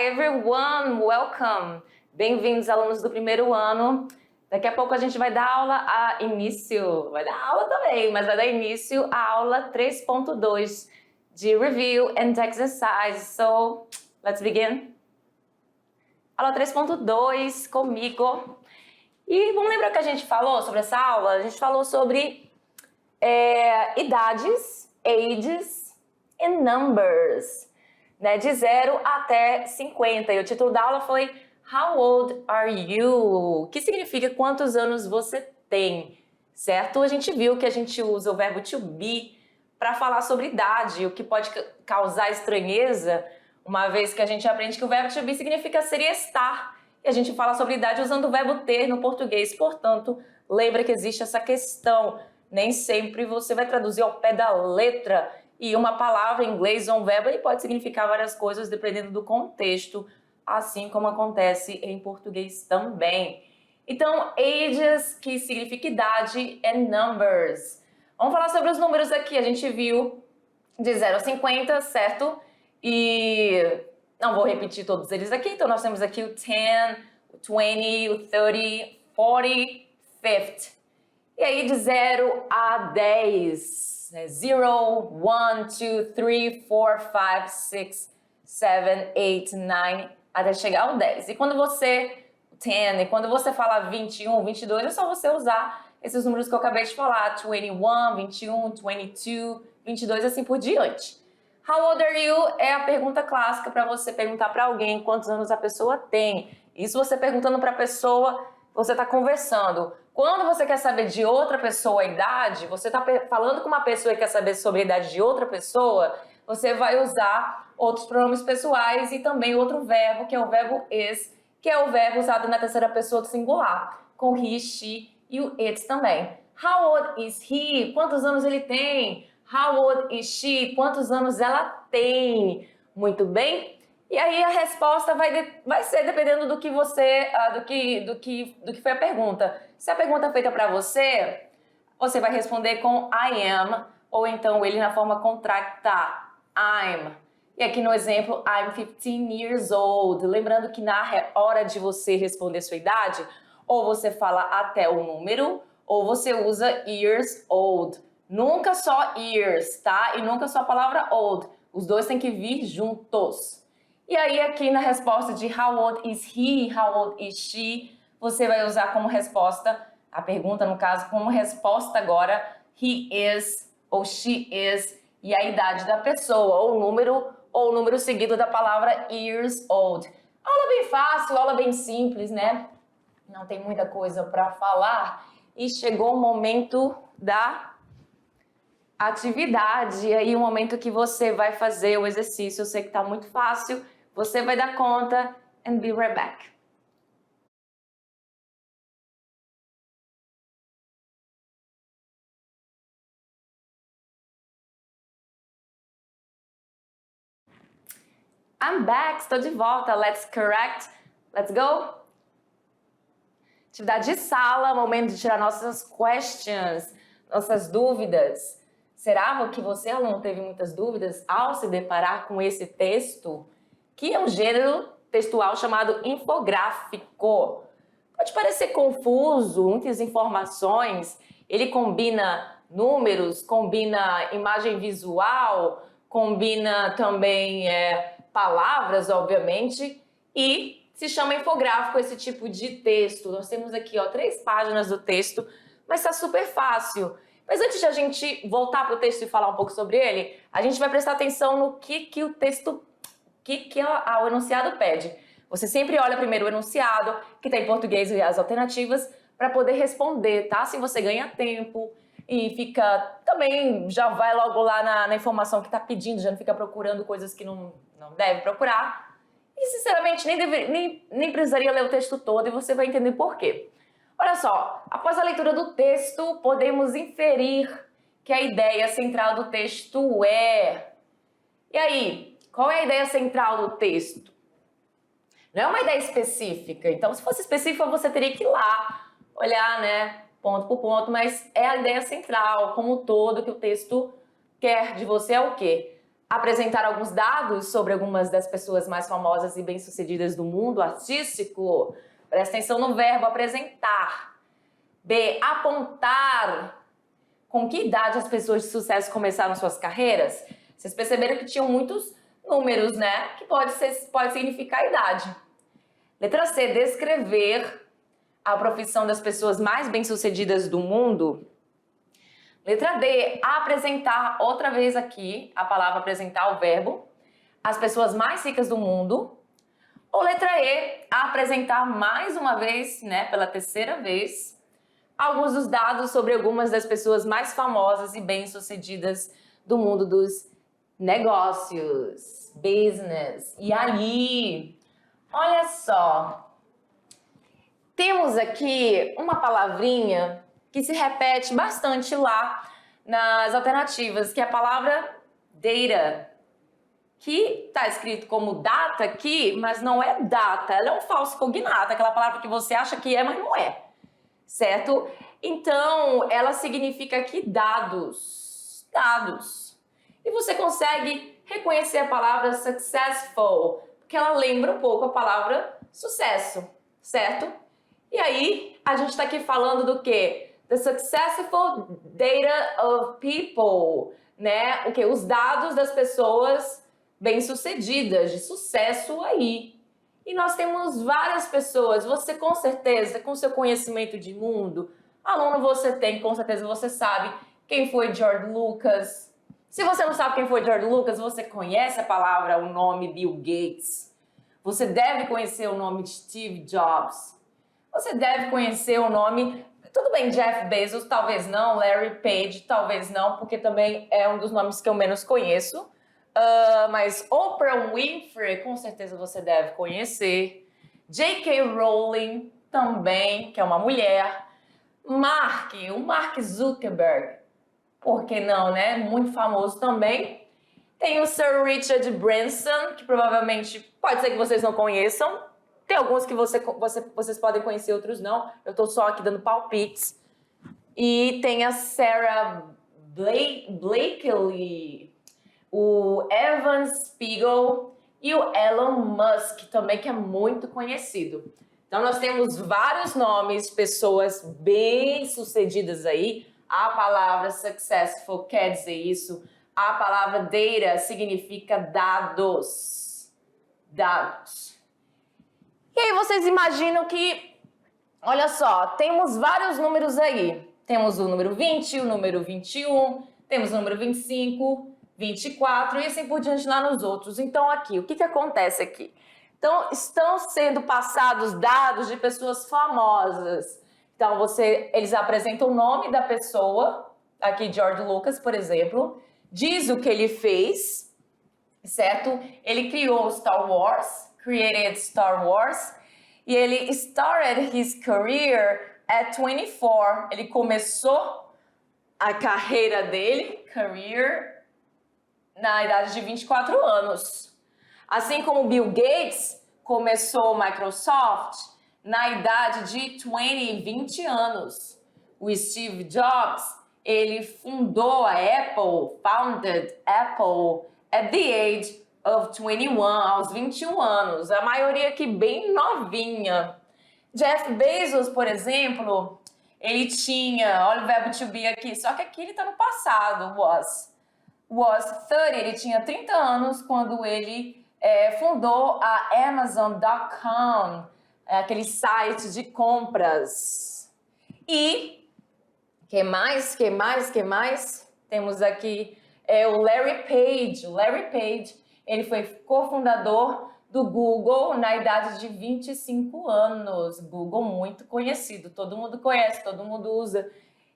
Hi everyone, welcome! Bem-vindos, alunos do primeiro ano. Daqui a pouco a gente vai dar aula vai dar aula também, mas vai dar início à aula 3.2 de Review and Exercise. So, let's begin. Aula 3.2 comigo. E vamos lembrar que a gente falou sobre essa aula? A gente falou sobre idades, ages e numbers, né? De 0 até 50. E o título da aula foi How old are you? Que significa quantos anos você tem, certo? A gente viu que a gente usa o verbo to be para falar sobre idade, o que pode causar estranheza, uma vez que a gente aprende que o verbo to be significa ser e estar. E a gente fala sobre idade usando o verbo ter no português. Portanto, lembra que existe essa questão. Nem sempre você vai traduzir ao pé da letra. E uma palavra em inglês ou um verbo ele pode significar várias coisas dependendo do contexto, assim como acontece em português também. Então, ages, que significa idade, e numbers. Vamos falar sobre os números aqui. A gente viu de 0 a 50, certo? E não vou repetir todos eles aqui. Então, nós temos aqui o 10, o 20, o 30, 40, 50. E aí, de 0 a 10, né? 0, 1, 2, 3, 4, 5, 6, 7, 8, 9, até chegar ao 10. E quando você, 10, e quando você fala 21, 22, é só você usar esses números que eu acabei de falar, 21, 21, 22, 22, assim por diante. How old are you? É a pergunta clássica para você perguntar para alguém quantos anos a pessoa tem. Isso você perguntando para a pessoa, você está conversando. Quando você quer saber de outra pessoa a idade, você está falando com uma pessoa e quer saber sobre a idade de outra pessoa, você vai usar outros pronomes pessoais e também outro verbo, que é o verbo is, que é o verbo usado na terceira pessoa do singular, com he, she e o it também. How old is he? Quantos anos ele tem? How old is she? Quantos anos ela tem? Muito bem. E aí a resposta vai ser dependendo do que você, do que foi a pergunta. Se a pergunta é feita para você, você vai responder com I am, ou então ele na forma contracta, I'm. E aqui no exemplo, I'm 15 years old. Lembrando que na hora de você responder sua idade, ou você fala até o número, ou você usa years old. Nunca só years, tá? E nunca só a palavra old. Os dois têm que vir juntos. E aí aqui na resposta de how old is he, how old is she, você vai usar como resposta, a pergunta no caso, como resposta agora, he is ou she is, e a idade da pessoa, ou o número seguido da palavra years old. Aula bem fácil, aula bem simples, né? Não tem muita coisa para falar. E chegou o momento da atividade, e aí o momento que você vai fazer o exercício. Eu sei que está muito fácil, você vai dar conta, and be right back. I'm back, estou de volta, let's correct, let's go. Atividade de sala, momento de tirar nossas questions, nossas dúvidas. Será que você, aluno, teve muitas dúvidas ao se deparar com esse texto, que é um gênero textual chamado infográfico? Pode parecer confuso, muitas informações, ele combina números, combina imagem visual, combina também palavras, obviamente, e se chama infográfico esse tipo de texto. Nós temos aqui 3 páginas do texto, mas está super fácil. Mas antes de a gente voltar para o texto e falar um pouco sobre ele, a gente vai prestar atenção no que o texto, o enunciado pede. Você sempre olha primeiro o enunciado, que está em português e as alternativas, para poder responder, tá? Assim você ganha tempo e fica também, já vai logo lá na informação que está pedindo, já não fica procurando coisas que não deve procurar. E, sinceramente, nem precisaria ler o texto todo e você vai entender por quê. Olha só, após a leitura do texto, podemos inferir que a ideia central do texto é... E aí, qual é a ideia central do texto? Não é uma ideia específica, então se fosse específica você teria que ir lá, olhar, né, ponto por ponto, mas é a ideia central, como um todo, que o texto quer de você é o quê? apresentar alguns dados sobre algumas das pessoas mais famosas e bem-sucedidas do mundo artístico. Presta atenção no verbo apresentar. B, apontar. Com que idade as pessoas de sucesso começaram suas carreiras? Vocês perceberam que tinham muitos números, né? Que pode significar a idade. Letra C, descrever a profissão das pessoas mais bem-sucedidas do mundo. Letra D, apresentar, outra vez aqui, a palavra apresentar, o verbo, as pessoas mais ricas do mundo. Ou letra E, apresentar mais uma vez, né, pela terceira vez, alguns dos dados sobre algumas das pessoas mais famosas e bem-sucedidas do mundo dos negócios, business. E aí, olha só, temos aqui uma palavrinha que se repete bastante lá nas alternativas, que é a palavra data, que está escrito como data aqui, mas não é data, ela é um falso cognato, aquela palavra que você acha que é, mas não é, certo? Então, ela significa aqui dados, dados. E você consegue reconhecer a palavra successful, porque ela lembra um pouco a palavra sucesso, certo? E aí, a gente está aqui falando do quê? The successful data of people, né? O quê? Os dados das pessoas bem-sucedidas, de sucesso aí. E nós temos várias pessoas, você com certeza, com seu conhecimento de mundo, aluno você tem, com certeza você sabe quem foi George Lucas. Se você não sabe quem foi George Lucas, você conhece a palavra, o nome Bill Gates. Você deve conhecer o nome de Steve Jobs. Você deve conhecer o nome, tudo bem, Jeff Bezos, talvez não, Larry Page, talvez não, porque também é um dos nomes que eu menos conheço. Mas Oprah Winfrey, com certeza você deve conhecer. J.K. Rowling, também, que é uma mulher. O Mark Zuckerberg, por que não, né? Muito famoso também. Tem o Sir Richard Branson, que provavelmente pode ser que vocês não conheçam. Tem alguns que vocês podem conhecer, outros não. Eu estou só aqui dando palpites. E tem a Sarah Blakely, o Evan Spiegel e o Elon Musk também, que é muito conhecido. Então nós temos vários nomes, pessoas bem-sucedidas aí. A palavra successful quer dizer isso. A palavra data significa dados. Dados. E aí vocês imaginam que, olha só, temos vários números aí. Temos o número 20, o número 21, temos o número 25, 24 e assim por diante lá nos outros. Então aqui, o que acontece aqui? Então estão sendo passados dados de pessoas famosas. Então eles apresentam o nome da pessoa, aqui George Lucas, por exemplo, diz o que ele fez, certo? Ele criou Star Wars, created Star Wars, e ele started his career at 24. Ele começou a carreira dele, career, na idade de 24 anos. Assim como Bill Gates começou Microsoft na idade de 20 anos. O Steve Jobs, ele fundou a Apple, founded Apple at the age of 21, aos 21 anos, a maioria aqui bem novinha. Jeff Bezos, por exemplo, ele tinha, olha o verbo to be aqui, só que aqui ele está no passado, was 30, ele tinha 30 anos quando ele fundou a Amazon.com, aquele site de compras. E, que mais? Temos aqui o Larry Page. O Larry Page, ele foi cofundador do Google na idade de 25 anos. Google muito conhecido, todo mundo conhece, todo mundo usa.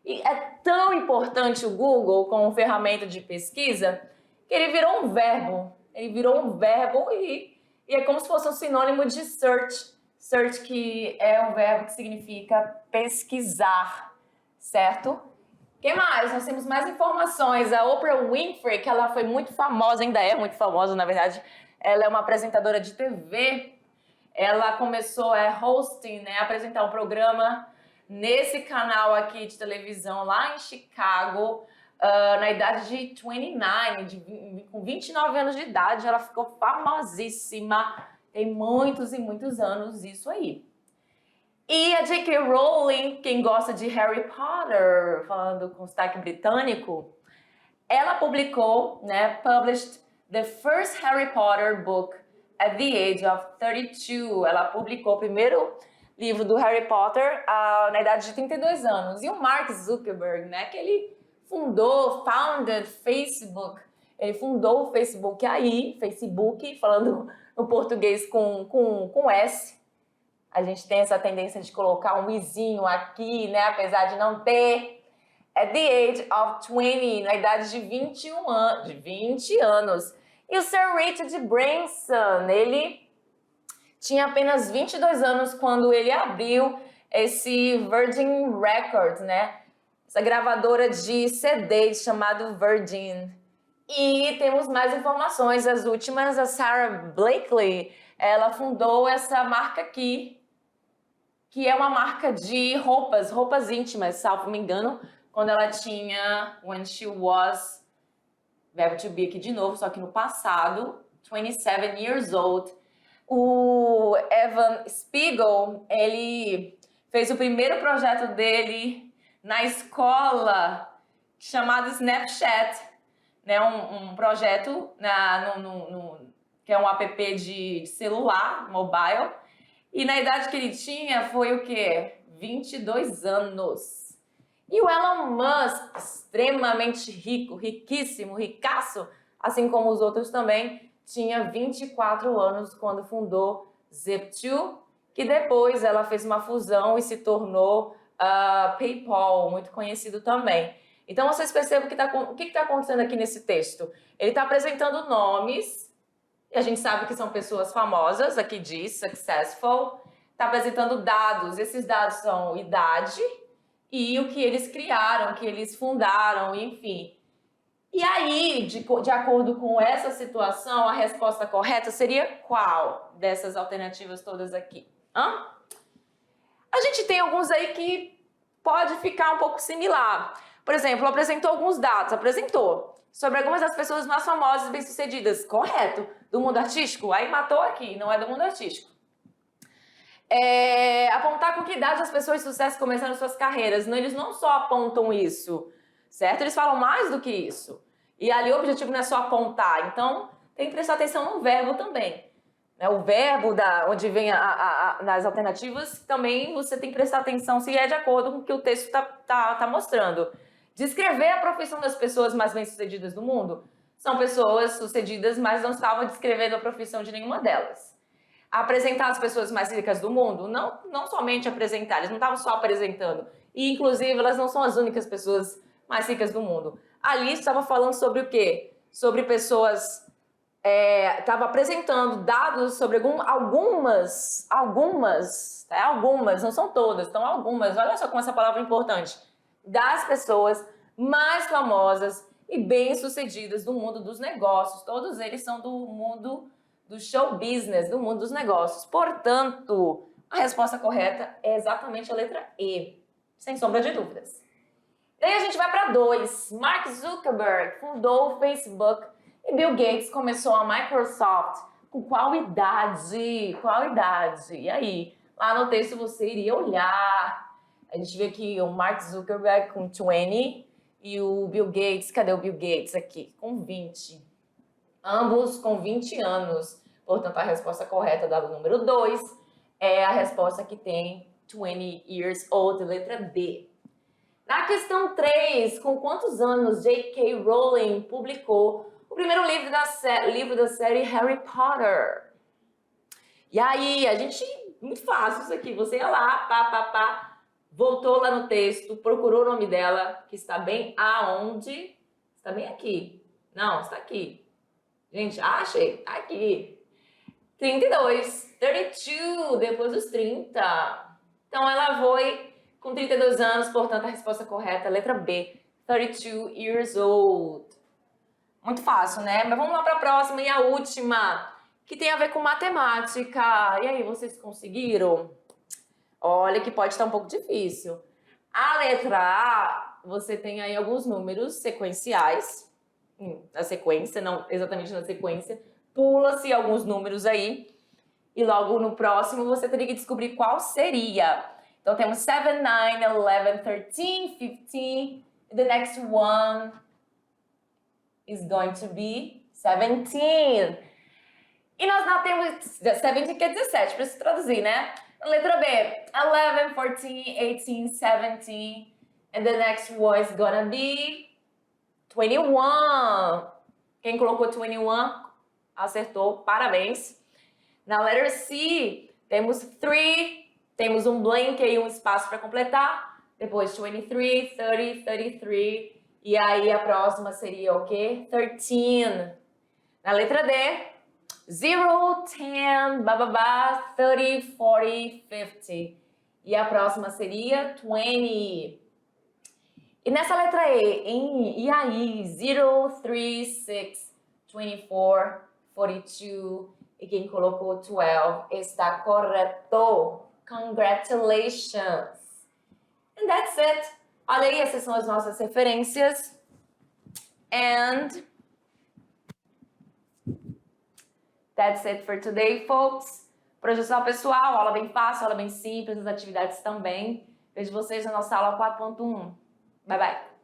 E é tão importante o Google como ferramenta de pesquisa que ele virou um verbo. Ele virou um verbo e é como se fosse um sinônimo de search. Search, que é um verbo que significa pesquisar, certo? O que mais? Nós temos mais informações. A Oprah Winfrey, que ela foi muito famosa, ainda é muito famosa, na verdade. Ela é uma apresentadora de TV. Ela começou hosting, né, a apresentar um programa nesse canal aqui de televisão lá em Chicago, na idade de 29, com 29 anos de idade, ela ficou famosíssima. Tem muitos e muitos anos isso aí. E a J.K. Rowling, quem gosta de Harry Potter, falando com sotaque britânico, ela publicou, né, published the first Harry Potter book at the age of 32. Ela publicou o primeiro livro do Harry Potter na idade de 32 anos. E o Mark Zuckerberg, né, que ele founded Facebook. Ele fundou o Facebook aí, Facebook, falando no português com S. A gente tem essa tendência de colocar um izinho aqui, né, apesar de não ter. At the age of 20, na idade de 20 anos. E o Sir Richard Branson, ele tinha apenas 22 anos quando ele abriu esse Virgin Records, né? Essa gravadora de CDs chamado Virgin. E temos mais informações, as últimas, a Sarah Blakely, ela fundou essa marca aqui, que é uma marca de roupas íntimas, salvo me engano, quando ela tinha, when she was, verbo to be aqui de novo, só que no passado, 27 years old. O Evan Spiegel, ele fez o primeiro projeto dele na escola, chamado Snapchat, né? Um projeto que é um app de celular, mobile. E na idade que ele tinha foi o quê? 22 anos. E o Elon Musk, extremamente rico, riquíssimo, ricaço, assim como os outros também, tinha 24 anos quando fundou Zip2, que depois ela fez uma fusão e se tornou PayPal, muito conhecido também. Então vocês percebem o que está acontecendo aqui nesse texto. Ele está apresentando nomes, e a gente sabe que são pessoas famosas, aqui diz successful. Está apresentando dados, esses dados são idade e o que eles criaram, o que eles fundaram, enfim. E aí, de acordo com essa situação, a resposta correta seria qual dessas alternativas todas aqui? A gente tem alguns aí que pode ficar um pouco similar. Por exemplo, apresentou alguns dados, sobre algumas das pessoas mais famosas e bem-sucedidas. Correto. Do mundo artístico? Aí matou aqui, não é do mundo artístico. Apontar com que idade as pessoas de sucesso começaram suas carreiras. Não, eles não só apontam isso, certo? Eles falam mais do que isso. E ali o objetivo não é só apontar. Então, tem que prestar atenção no verbo também. O verbo onde vem nas alternativas, também você tem que prestar atenção se é de acordo com o que o texto tá mostrando. Descrever a profissão das pessoas mais bem-sucedidas do mundo. São pessoas sucedidas, mas não estavam descrevendo a profissão de nenhuma delas. Apresentar as pessoas mais ricas do mundo, não somente apresentar, eles não estavam só apresentando. E, inclusive, elas não são as únicas pessoas mais ricas do mundo. Ali estava falando sobre o quê? Sobre pessoas... Estava apresentando dados sobre algumas, não são todas, então algumas, olha só como essa palavra é importante, das pessoas mais famosas e bem-sucedidas do mundo dos negócios. Todos eles são do mundo do show business, do mundo dos negócios. Portanto, a resposta correta é exatamente a letra E, sem sombra de dúvidas. Daí a gente vai para 2. Mark Zuckerberg fundou o Facebook e Bill Gates começou a Microsoft. Com qual idade? Qual idade? E aí? Lá no texto você iria olhar. A gente vê aqui o Mark Zuckerberg com 20 e o Bill Gates, cadê o Bill Gates aqui? Com 20. Ambos com 20 anos. Portanto, a resposta correta da número 2 é a resposta que tem 20 years old, letra B. Na questão 3, com quantos anos J.K. Rowling publicou o primeiro livro da série Harry Potter? E aí, a gente... Muito fácil isso aqui. Você ia lá, voltou lá no texto, procurou o nome dela, que está bem aonde? Está bem aqui. Não, está aqui. Gente, achei. Tá aqui. 32. 32, depois dos 30. Então, ela foi com 32 anos, portanto, a resposta correta é a letra B. 32 years old. Muito fácil, né? Mas vamos lá para a próxima e a última, que tem a ver com matemática. E aí, vocês conseguiram? Olha que pode estar um pouco difícil. A letra A, você tem aí alguns números sequenciais, na sequência, não exatamente na sequência, pula-se alguns números aí, e logo no próximo você teria que descobrir qual seria. Então temos 7, 9, 11, 13, 15, the next one is going to be 17. E nós não temos, 17 que é 17, preciso traduzir, né? Letra B, 11, 14, 18, 17, and the next one is gonna be 21. Quem colocou 21 acertou, parabéns. Na letra C, temos 3, temos um blank aí, um espaço para completar. Depois 23, 30, 33. E aí a próxima seria o quê? 13. Na letra D, 0, 10, bababá, 30, 40, 50. E a próxima seria 20. E nessa letra E aí? 0, 3, 6, 24, 42. E quem colocou 12 está correto. Congratulations! And that's it. Olha aí, essas são as nossas referências. And that's it for today, folks. Por hoje é só, pessoal. Aula bem fácil, aula bem simples, as atividades também. Vejo vocês na nossa aula 4.1. Bye, bye.